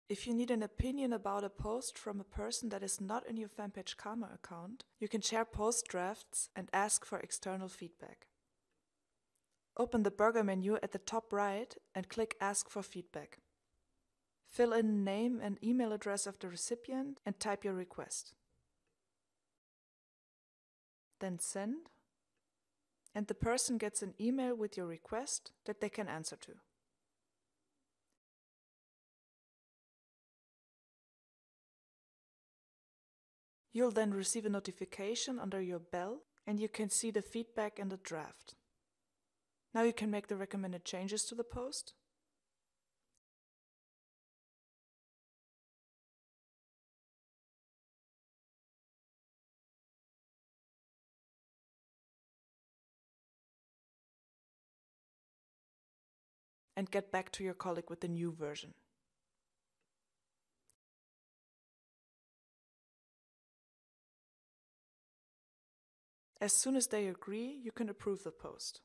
If you need an opinion about a post from a person that is not in your Fanpage Karma account, you can share post drafts and ask for external feedback. Open the burger menu at the top right and click Ask for Feedback. Fill in the name and email address of the recipient and type your request. Then send, and the person gets an email with your request that they can answer to. You'll then receive a notification under your bell, and you can see the feedback and the draft. Now you can make the recommended changes to the post, and get back to your colleague with the new version. As soon as they agree, you can approve the post.